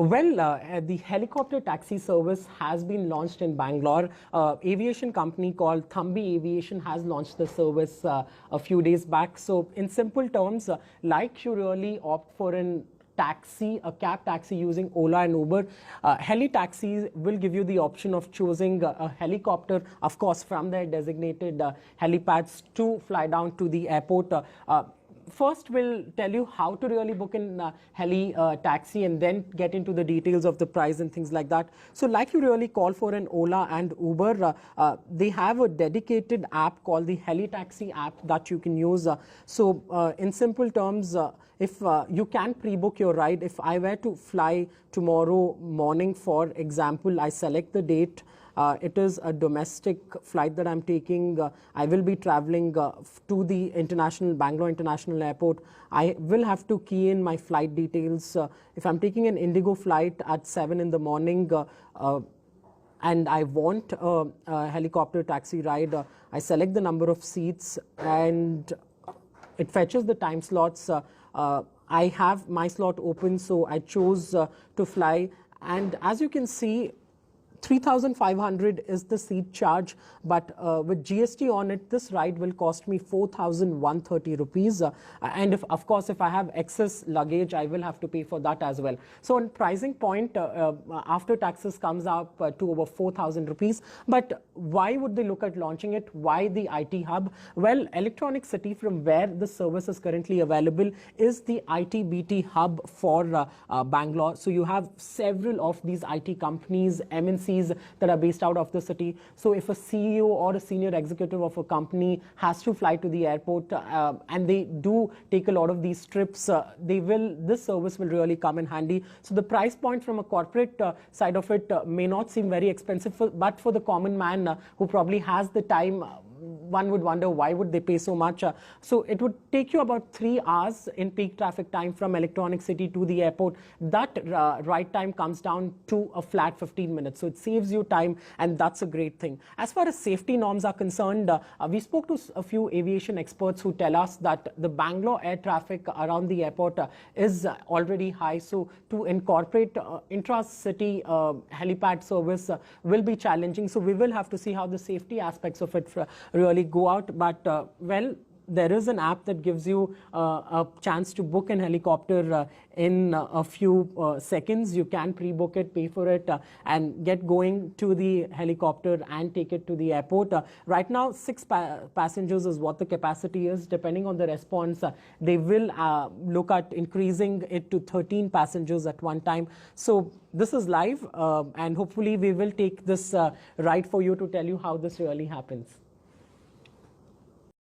The helicopter taxi service has been launched in Bangalore. Aviation company called Thambi Aviation has launched the service a few days back. So in simple terms, like you really opt for an taxi, a cab taxi using Ola and Uber, Heli Taxis will give you the option of choosing a helicopter, of course, from their designated helipads to fly down to the airport. First, we'll tell you how to really book in Heli Taxi and then get into the details of the price and things like that. So like you really call for an Ola and Uber, they have a dedicated app called the Heli Taxi app that you can use. In simple terms, if you can pre-book your ride, if I were to fly tomorrow morning, for example, I select the date. It is a domestic flight that I'm taking. I will be traveling to the Bangalore International Airport. I will have to key in my flight details. If I'm taking an Indigo flight at 7 in the morning and I want a helicopter taxi ride, I select the number of seats and it fetches the time slots. I have my slot open, so I chose to fly. And as you can see, 3,500 is the seat charge, but with GST on it, this ride will cost me 4,130 rupees. And of course, if I have excess luggage, I will have to pay for that as well. So on pricing point, after taxes comes up to over 4,000 rupees. But why would they look at launching it? Why the IT hub? Well, Electronic City, from where the service is currently available, is the IT/BT hub for Bangalore. So you have several of these IT companies, MNCs, that are based out of the city. So if a CEO or a senior executive of a company has to fly to the airport and they do take a lot of these trips, this service will really come in handy. So the price point from a corporate side of it may not seem very expensive, but for the common man who probably has the time, one would wonder why would they pay so much. So it would take you about 3 hours in peak traffic time from Electronic City to the airport. That ride time comes down to a flat 15 minutes. So it saves you time, and that's a great thing. As far as safety norms are concerned, we spoke to a few aviation experts who tell us that the Bangalore air traffic around the airport is already high. So to incorporate intra-city helipad service will be challenging. So we will have to see how the safety aspects of it really go out. But there is an app that gives you a chance to book an helicopter in a few seconds. You can pre-book it, pay for it, and get going to the helicopter and take it to the airport. Right now, 6 passengers is what the capacity is. Depending on the response, they will look at increasing it to 13 passengers at one time. So this is live, and hopefully we will take this ride for you to tell you how this really happens.